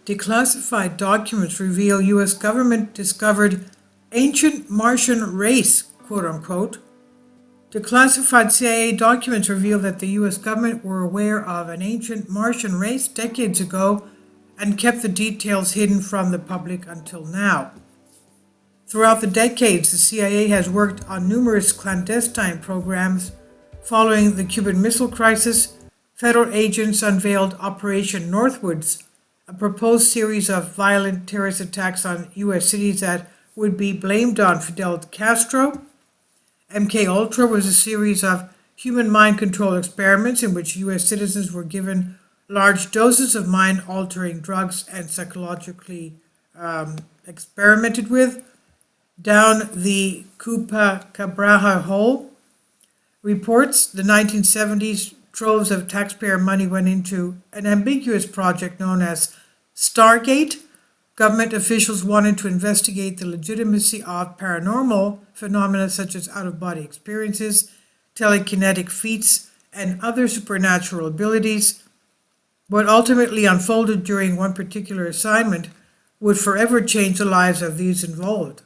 Declassified documents reveal U.S. government discovered ancient Martian race, quote unquote. Declassified CIA documents reveal that the U.S. government were aware of an ancient Martian race decades ago and kept the details hidden from the public until now. Throughout the decades, the CIA has worked on numerous clandestine programs. Following the Cuban Missile Crisis, federal agents unveiled Operation Northwoods, a proposed series of violent terrorist attacks on U.S. cities that would be blamed on Fidel Castro. MKUltra was a series of human mind control experiments in which U.S. citizens were given large doses of mind-altering drugs and psychologically experimented with. Down the Cupa-Cabraja hole reports the 1970s, troves of taxpayer money went into an ambiguous project known as Stargate. Government officials wanted to investigate the legitimacy of paranormal phenomena such as out-of-body experiences, telekinetic feats, and other supernatural abilities. What ultimately unfolded during one particular assignment would forever change the lives of these involved.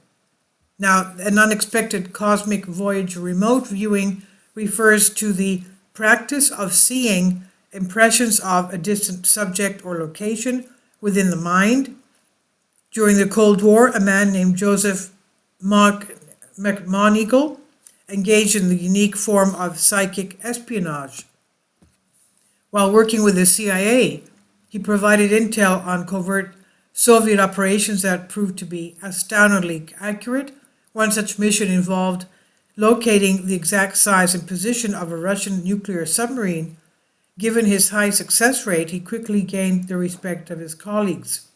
Now, an unexpected cosmic voyage remote viewing refers to the practice of seeing impressions of a distant subject or location within the mind. During the Cold War, a man named Joseph McMoneagle engaged in the unique form of psychic espionage. While working with the CIA, he provided intel on covert Soviet operations that proved to be astoundingly accurate. One such mission involved locating the exact size and position of a Russian nuclear submarine. Given his high success rate, he quickly gained the respect of his colleagues.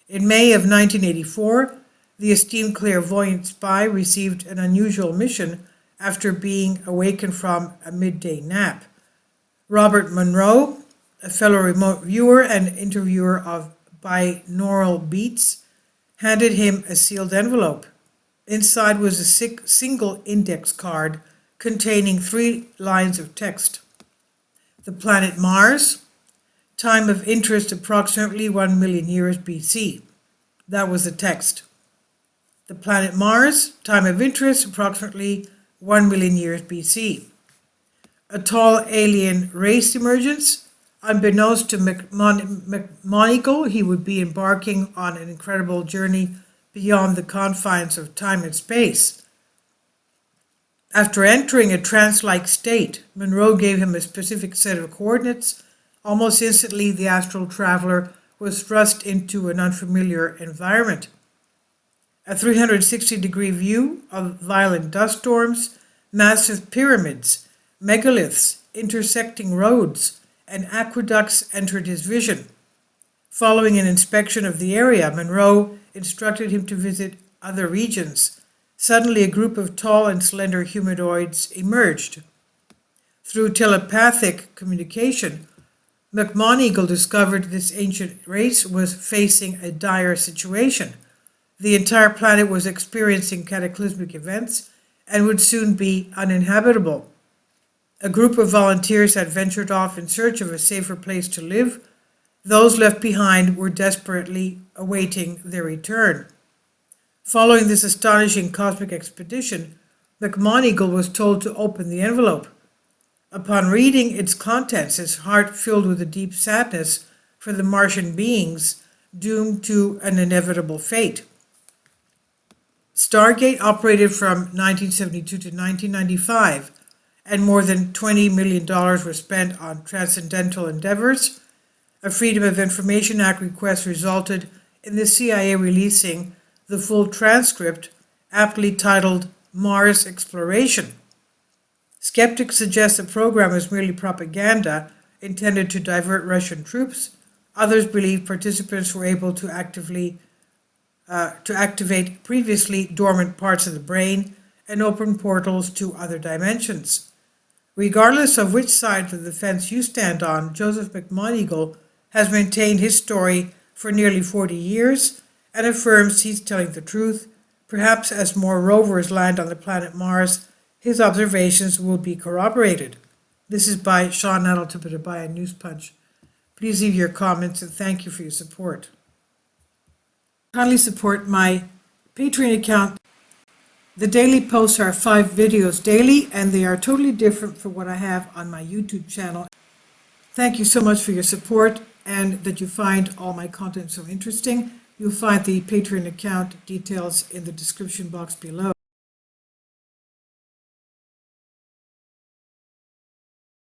In May of 1984, the esteemed clairvoyant spy received an unusual mission after being awakened from a midday nap. Robert Monroe, a fellow remote viewer and interviewer of binaural beats, handed him a sealed envelope. Inside was a single index card containing 3 lines of text. The planet Mars, time of interest approximately 1 million years BC. That was the text. The planet Mars, time of interest approximately 1 million years BC. A tall alien race emergence. Unbeknownst to McMoneagle, he would be embarking on an incredible journey beyond the confines of time and space. After entering a trance-like state, Monroe gave him a specific set of coordinates. Almost instantly, the astral traveler was thrust into an unfamiliar environment. A 360-degree view of violent dust storms, massive pyramids, megaliths, intersecting roads, and aqueducts entered his vision. Following an inspection of the area, Monroe instructed him to visit other regions. Suddenly, a group of tall and slender humanoids emerged. Through telepathic communication, McMoneagle discovered this ancient race was facing a dire situation. The entire planet was experiencing cataclysmic events and would soon be uninhabitable. A group of volunteers had ventured off in search of a safer place to live. Those left behind were desperately awaiting their return. Following this astonishing cosmic expedition, McMoneagle was told to open the envelope. Upon reading its contents, his heart filled with a deep sadness for the Martian beings doomed to an inevitable fate. Stargate operated from 1972 to 1995, and more than $20 million were spent on transcendental endeavors. A Freedom of Information Act request resulted in the CIA releasing the full transcript, aptly titled Mars Exploration. Skeptics suggest the program was merely propaganda intended to divert Russian troops. Others believe participants were able to activate previously dormant parts of the brain and open portals to other dimensions. Regardless of which side of the fence you stand on, Joseph McMoneagle has maintained his story for nearly 40 years and affirms he's telling the truth. Perhaps as more rovers land on the planet Mars, his observations will be corroborated. This is by Sean Nadeau, Tippett News Punch. Please leave your comments, and thank you for your support. Kindly support my Patreon account. The daily posts are 5 videos daily, and they are totally different from what I have on my YouTube channel. Thank you so much for your support and that you find all my content so interesting. You'll find the Patreon account details in the description box below.